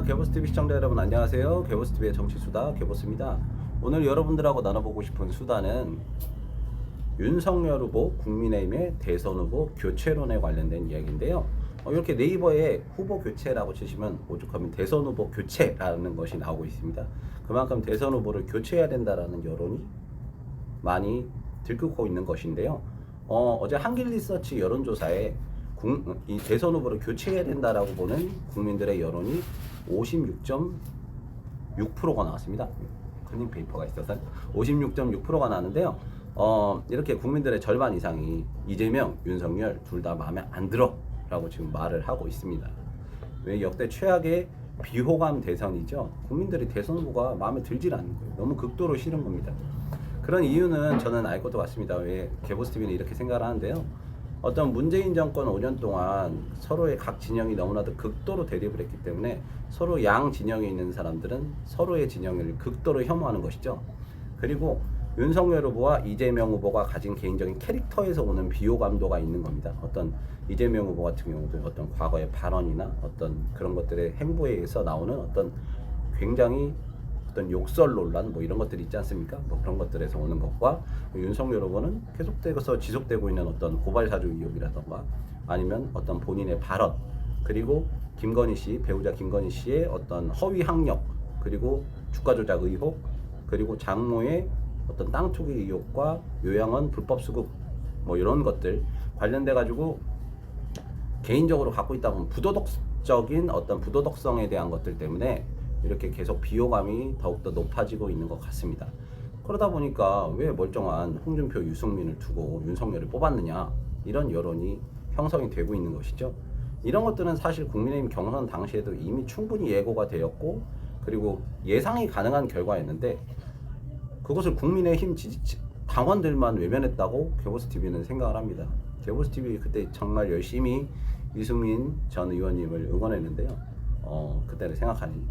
개보스TV 시청자 여러분 안녕하세요. 개보스TV의 정치수다 개보스입니다. 오늘 여러분들하고 나눠보고 싶은 수다는 윤석열 후보 국민의힘의 대선 후보 교체론에 관련된 이야기인데요. 이렇게 네이버에 후보 교체라고 치시면 오죽하면 대선 후보 교체라는 것이 나오고 있습니다. 그만큼 대선 후보를 교체해야 된다라는 여론이 많이 들끓고 있는 것인데요. 어제 한길리서치 여론조사에 이 대선 후보를 교체해야 된다라고 보는 국민들의 여론이 56.6%가 나왔습니다. 클린 페이퍼가 있어서 56.6%가 나왔는데요. 이렇게 국민들의 절반 이상이 이재명, 윤석열 둘 다 마음에 안 들어라고 지금 말을 하고 있습니다. 왜 역대 최악의 비호감 대선이죠. 국민들이 대선 후보가 마음에 들질 않는 거예요. 너무 극도로 싫은 겁니다. 그런 이유는 저는 알 것도 같습니다. 왜 개보스TV는 이렇게 생각을 하는데요. 어떤 문재인 정권 5년 동안 서로의 각 진영이 너무나도 극도로 대립을 했기 때문에 서로 양 진영에 있는 사람들은 서로의 진영을 극도로 혐오하는 것이죠. 그리고 윤석열 후보와 이재명 후보가 가진 개인적인 캐릭터에서 오는 비호감도가 있는 겁니다. 어떤 이재명 후보 같은 경우도 어떤 과거의 발언이나 어떤 그런 것들의 행보에 의해서 나오는 어떤 굉장히 어떤 욕설 논란 뭐 이런 것들이 있지 않습니까? 뭐 그런 것들에서 오는 것과 윤석열 후보는 계속돼서 지속되고 있는 어떤 고발 사주 의혹이라던가 아니면 어떤 본인의 발언 그리고 김건희 씨 배우자 김건희 씨의 어떤 허위 학력 그리고 주가 조작 의혹 그리고 장모의 어떤 땅 투기 의혹과 요양원 불법 수급 뭐 이런 것들 관련돼 가지고 개인적으로 갖고 있다 보면 부도덕적인 어떤 부도덕성에 대한 것들 때문에 이렇게 계속 비호감이 더욱더 높아지고 있는 것 같습니다. 그러다 보니까 왜 멀쩡한 홍준표, 유승민을 두고 윤석열을 뽑았느냐 이런 여론이 형성이 되고 있는 것이죠. 이런 것들은 사실 국민의힘 경선 당시에도 이미 충분히 예고가 되었고 그리고 예상이 가능한 결과였는데 그것을 국민의힘 지지 당원들만 외면했다고 개보스TV는 생각을 합니다. 개보스TV 그때 정말 열심히 유승민 전 의원님을 응원했는데요. 그때를 생각하니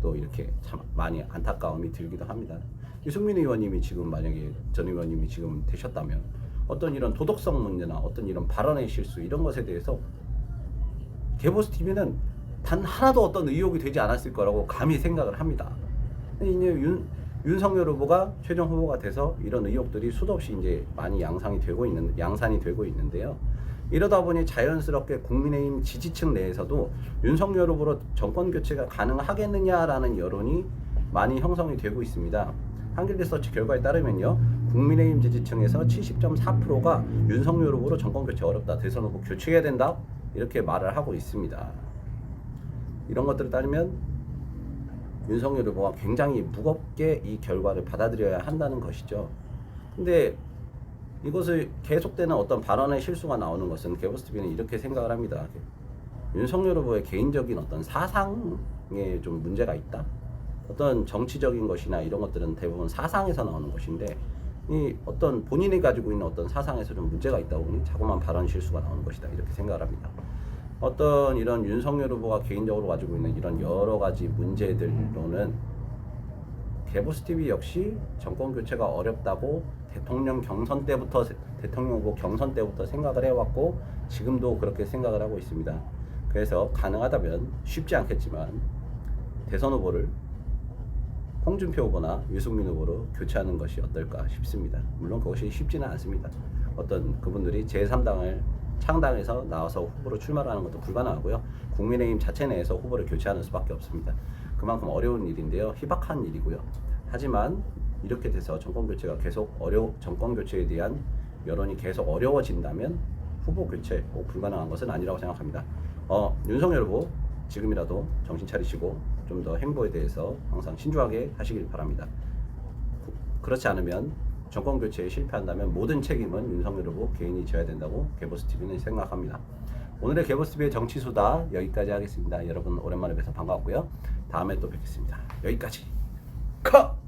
또 이렇게 참 많이 안타까움이 들기도 합니다. 유승민 의원님이 지금 만약에 전 의원님이 지금 되셨다면 어떤 이런 도덕성 문제나 어떤 이런 발언의 실수 이런 것에 대해서 개보스TV는 단 하나도 어떤 의혹이 되지 않았을 거라고 감히 생각을 합니다. 이제 윤석열 후보가 최종 후보가 돼서 이런 의혹들이 수도 없이 이제 많이 양산이 되고 있는데요. 이러다 보니 자연스럽게 국민의힘 지지층 내에서도 윤석열 후보로 정권 교체가 가능하겠느냐라는 여론이 많이 형성이 되고 있습니다. 한길리서치 결과에 따르면요. 국민의힘 지지층에서 70.4%가 윤석열 후보로 정권 교체 어렵다. 대선 후보 교체해야 된다. 이렇게 말을 하고 있습니다. 이런 것들을 따르면 윤석열 후보가 굉장히 무겁게 이 결과를 받아들여야 한다는 것이죠. 근데 이것을 계속되는 어떤 발언의 실수가 나오는 것은 개보스TV는 이렇게 생각을 합니다. 윤석열 후보의 개인적인 어떤 사상에 좀 문제가 있다. 어떤 정치적인 것이나 이런 것들은 대부분 사상에서 나오는 것인데 이 어떤 본인이 가지고 있는 어떤 사상에서 좀 문제가 있다 보니 자꾸만 발언 실수가 나오는 것이다. 이렇게 생각을 합니다. 어떤 이런 윤석열 후보가 개인적으로 가지고 있는 이런 여러 가지 문제들로는 개보스TV 역시 정권 교체가 어렵다고 대통령 후보 경선 때부터 생각을 해왔고 지금도 그렇게 생각을 하고 있습니다. 그래서 가능하다면 쉽지 않겠지만 대선 후보를 홍준표 후보나 유승민 후보로 교체하는 것이 어떨까 싶습니다. 물론 그것이 쉽지는 않습니다. 어떤 그분들이 제3당을 창당해서 나와서 후보로 출마하는 것도 불가능하고요. 국민의힘 자체 내에서 후보를 교체하는 수밖에 없습니다. 그만큼 어려운 일인데요. 희박한 일이고요. 하지만 이렇게 돼서 정권 교체가 계속 정권 교체에 대한 여론이 계속 어려워진다면 후보 교체 꼭 불가능한 것은 아니라고 생각합니다. 윤석열 후보 지금이라도 정신 차리시고 좀 더 행보에 대해서 항상 신중하게 하시길 바랍니다. 그렇지 않으면 정권 교체에 실패한다면 모든 책임은 윤석열 후보 개인이 져야 된다고 개보스TV는 생각합니다. 오늘의 개보스TV의 정치수다 여기까지 하겠습니다. 여러분 오랜만에 뵈서 반가웠고요. 다음에 또 뵙겠습니다. 여기까지. 컷!